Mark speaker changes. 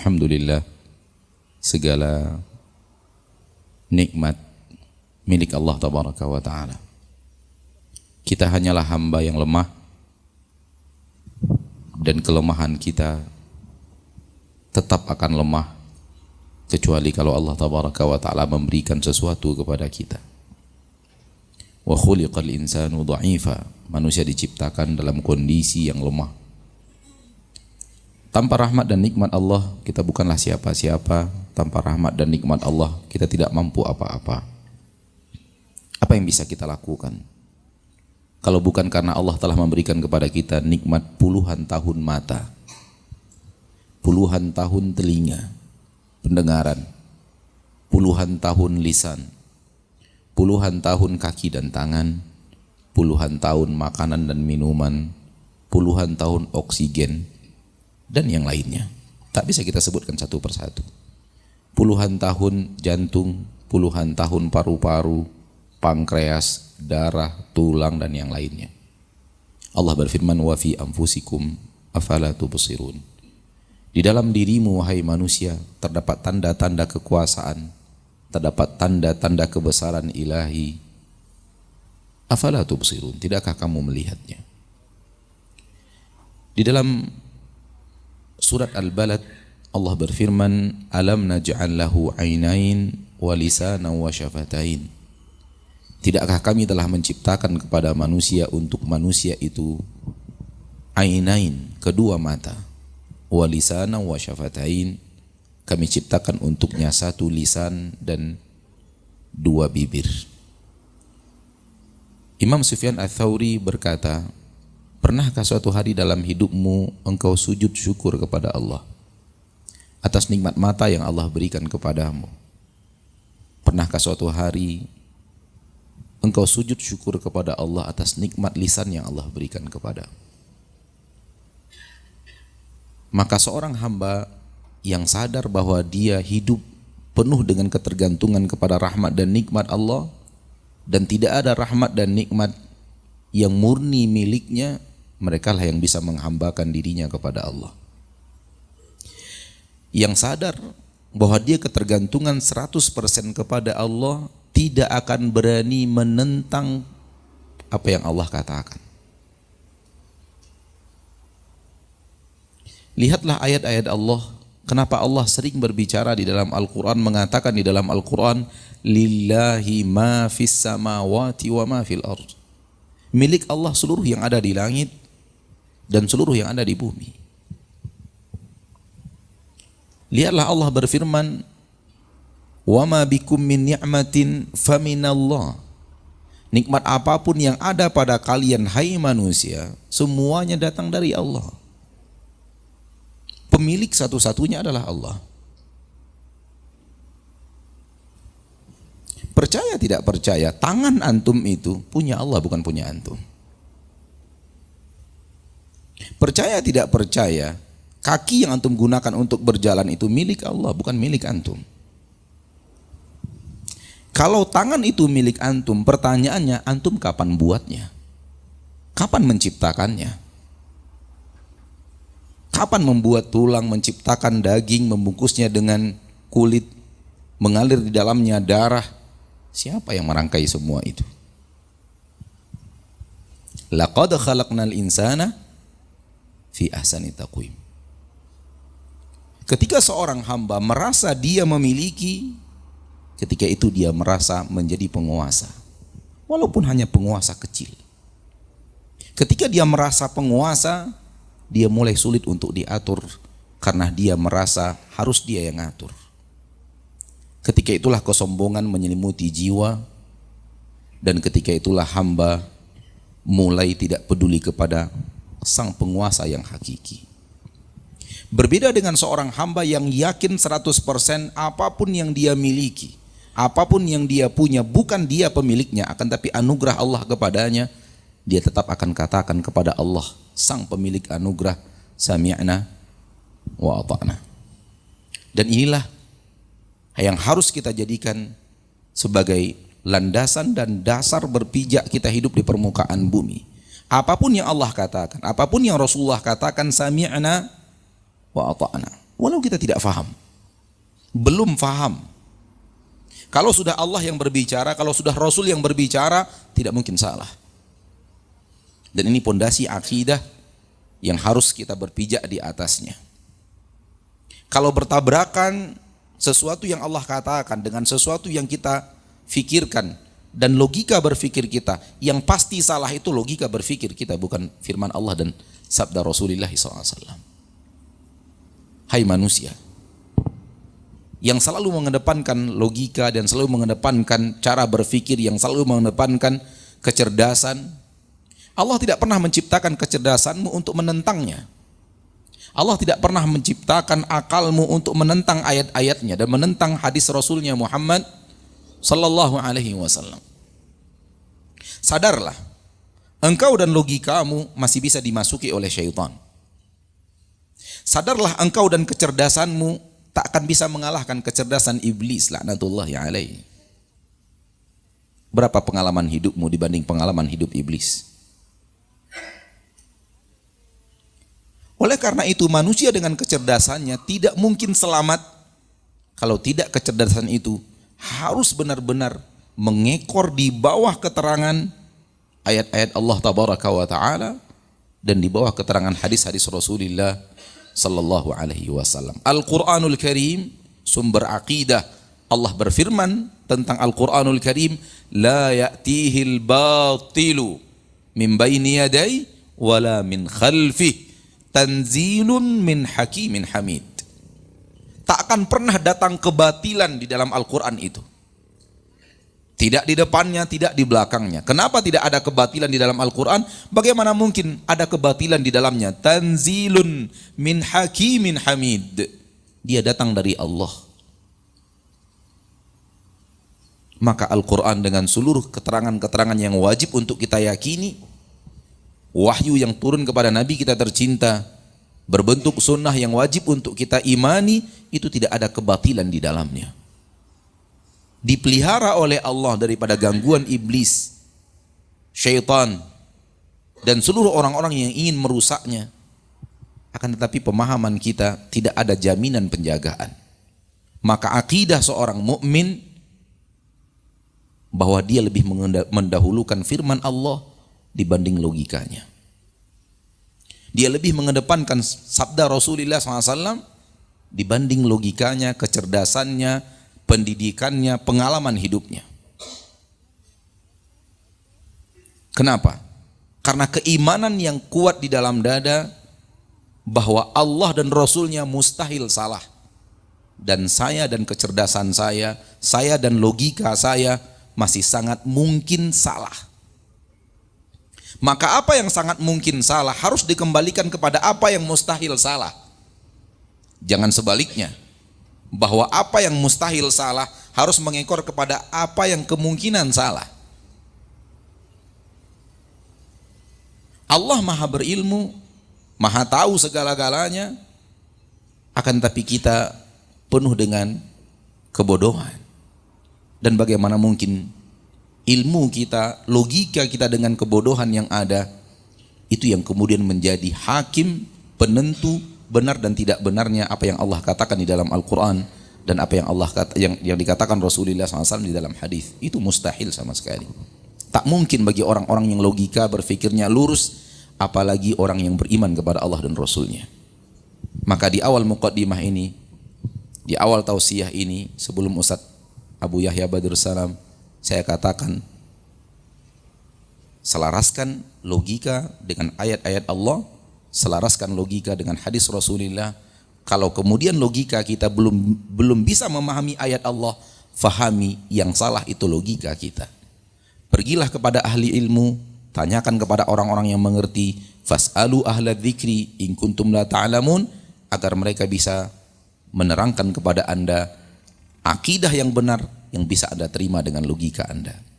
Speaker 1: Alhamdulillah, segala nikmat milik Allah Tabaraka wa Ta'ala. Kita hanyalah hamba yang lemah, dan kelemahan kita tetap akan lemah kecuali kalau Allah Tabaraka wa Ta'ala memberikan sesuatu kepada kita. Wa khuliqal insanu dha'ifa. Manusia diciptakan dalam kondisi yang lemah. Tanpa rahmat dan nikmat Allah, kita bukanlah siapa-siapa. Tanpa rahmat dan nikmat Allah, kita tidak mampu apa-apa. Apa yang bisa kita lakukan? Kalau bukan karena Allah telah memberikan kepada kita nikmat puluhan tahun mata, puluhan tahun telinga, pendengaran, puluhan tahun lisan, puluhan tahun kaki dan tangan, puluhan tahun makanan dan minuman, puluhan tahun oksigen, dan yang lainnya. Tak bisa kita sebutkan satu persatu. Puluhan tahun jantung, puluhan tahun paru-paru, pankreas, darah, tulang, dan yang lainnya. Allah berfirman, wa fi anfusikum afala tubsirun. Di dalam dirimu wahai manusia terdapat tanda-tanda kekuasaan, terdapat tanda-tanda kebesaran ilahi. Afala tubsirun, tidakkah kamu melihatnya? Di dalam surat Al-Balad Allah berfirman, alam naj'al lahu 'ainain wa lisanan wa syafatain. Tidakkah kami telah menciptakan kepada manusia untuk manusia itu ainain, kedua mata, wa lisanan wa syafatain, kami ciptakan untuknya satu lisan dan dua bibir. Imam Sufyan Ats-Tsauri berkata, pernahkah suatu hari dalam hidupmu engkau sujud syukur kepada Allah atas nikmat mata yang Allah berikan kepadamu? Pernahkah suatu hari engkau sujud syukur kepada Allah atas nikmat lisan yang Allah berikan kepadamu? Maka seorang hamba yang sadar bahwa dia hidup penuh dengan ketergantungan kepada rahmat dan nikmat Allah, dan tidak ada rahmat dan nikmat yang murni miliknya, merekalah yang bisa menghambakan dirinya kepada Allah. Yang sadar bahwa dia ketergantungan 100% kepada Allah, tidak akan berani menentang apa yang Allah katakan. Lihatlah ayat-ayat Allah. Kenapa Allah sering berbicara di dalam Al-Quran, mengatakan di dalam Al-Quran, lillahi ma fis samawati wa ma fil ard. Milik Allah seluruh yang ada di langit dan seluruh yang ada di bumi. Lihatlah Allah berfirman, wa ma bikum min ni'matin faminallah. Nikmat apapun yang ada pada kalian hai manusia, semuanya datang dari Allah. Pemilik satu-satunya adalah Allah. Percaya tidak percaya, tangan antum itu punya Allah, bukan punya antum. Percaya tidak percaya, kaki yang antum gunakan untuk berjalan itu milik Allah, bukan milik antum. Kalau tangan itu milik antum, pertanyaannya, antum kapan buatnya? Kapan menciptakannya? Kapan membuat tulang, menciptakan daging, membungkusnya dengan kulit, mengalir di dalamnya darah? Siapa yang merangkai semua itu? Laqad khalaqnal insana fi ahsani taqwim. Ketika seorang hamba merasa dia memiliki, ketika itu dia merasa menjadi penguasa, walaupun hanya penguasa kecil. Ketika dia merasa penguasa, dia mulai sulit untuk diatur karena dia merasa harus dia yang ngatur. Ketika itulah kesombongan menyelimuti jiwa, dan ketika itulah hamba mulai tidak peduli kepada sang penguasa yang hakiki. Berbeda dengan seorang hamba yang yakin 100% apapun yang dia miliki, apapun yang dia punya, bukan dia pemiliknya, akan tapi anugerah Allah kepadanya, dia tetap akan katakan kepada Allah, sang pemilik anugerah, sami'na wa ata'na. Dan inilah yang harus kita jadikan sebagai landasan dan dasar berpijak kita hidup di permukaan bumi. Apapun yang Allah katakan, apapun yang Rasulullah katakan, sami'na wa ata'na. Walau kita tidak faham, belum faham. Kalau sudah Allah yang berbicara, kalau sudah Rasul yang berbicara, tidak mungkin salah. Dan ini pondasi akidah yang harus kita berpijak di atasnya. Kalau bertabrakan sesuatu yang Allah katakan dengan sesuatu yang kita fikirkan dan logika berfikir kita, yang pasti salah itu logika berfikir kita, bukan firman Allah dan sabda Rasulullah SAW. Hai manusia yang selalu mengedepankan logika dan selalu mengedepankan cara berfikir, yang selalu mengedepankan kecerdasan, Allah tidak pernah menciptakan kecerdasanmu untuk menentangnya. Allah tidak pernah menciptakan akalmu untuk menentang ayat-ayatnya dan menentang hadis Rasulnya Muhammad sallallahu alaihi wasallam. Sadarlah, engkau dan logikamu masih bisa dimasuki oleh syaitan. Sadarlah, engkau dan kecerdasanmu tak akan bisa mengalahkan kecerdasan iblis laknatullahi alaihi. Berapa pengalaman hidupmu dibanding pengalaman hidup iblis? Oleh karena itu manusia dengan kecerdasannya tidak mungkin selamat kalau tidak kecerdasan itu harus benar-benar mengekor di bawah keterangan ayat-ayat Allah tabaraka wa ta'ala dan di bawah keterangan hadis-hadis Rasulullah sallallahu alaihi wasallam. Al-Qur'anul Karim sumber akidah. Allah berfirman tentang Al-Qur'anul Karim, la ya'tihil batilu min baini yadai wala min khalfih tanzilun min hakimin hamid. Tak akan pernah datang kebatilan di dalam Al-Quran itu. Tidak di depannya, tidak di belakangnya. Kenapa tidak ada kebatilan di dalam Al-Quran? Bagaimana mungkin ada kebatilan di dalamnya? Tanzilun min hakimin hamid. Dia datang dari Allah. Maka Al-Quran dengan seluruh keterangan-keterangan yang wajib untuk kita yakini, wahyu yang turun kepada Nabi kita tercinta, berbentuk sunnah yang wajib untuk kita imani, itu tidak ada kebatilan di dalamnya. Dipelihara oleh Allah daripada gangguan iblis, syaitan, dan seluruh orang-orang yang ingin merusaknya. Akan tetapi pemahaman kita tidak ada jaminan penjagaan. Maka akidah seorang mukmin bahwa dia lebih mendahulukan firman Allah dibanding logikanya. Dia lebih mengedepankan sabda Rasulullah SAW dibanding logikanya, kecerdasannya, pendidikannya, pengalaman hidupnya. Kenapa? Karena keimanan yang kuat di dalam dada bahwa Allah dan Rasulnya mustahil salah. Dan saya dan kecerdasan saya dan logika saya masih sangat mungkin salah. Maka apa yang sangat mungkin salah harus dikembalikan kepada apa yang mustahil salah. Jangan sebaliknya, bahwa apa yang mustahil salah harus mengekor kepada apa yang kemungkinan salah. Allah maha berilmu, maha tahu segala-galanya, akan tapi kita penuh dengan kebodohan. Dan bagaimana mungkin ilmu kita, logika kita dengan kebodohan yang ada, itu yang kemudian menjadi hakim, penentu benar dan tidak benarnya apa yang Allah katakan di dalam Al-Quran dan apa yang yang dikatakan Rasulullah SAW di dalam hadis. Itu mustahil sama sekali. Tak mungkin bagi orang-orang yang logika berfikirnya lurus, apalagi orang yang beriman kepada Allah dan Rasulnya. Maka di awal muqaddimah ini, di awal tausiah ini, sebelum Ustaz Abu Yahya Badrus Salam, saya katakan, selaraskan logika dengan ayat-ayat Allah, selaraskan logika dengan hadis Rasulullah. Kalau kemudian logika kita belum bisa memahami ayat Allah, fahami yang salah itu logika kita. Pergilah kepada ahli ilmu, tanyakan kepada orang-orang yang mengerti, fas'alu ahla dzikri in kuntum la ta'lamun, agar mereka bisa menerangkan kepada Anda akidah yang benar yang bisa Anda terima dengan logika Anda.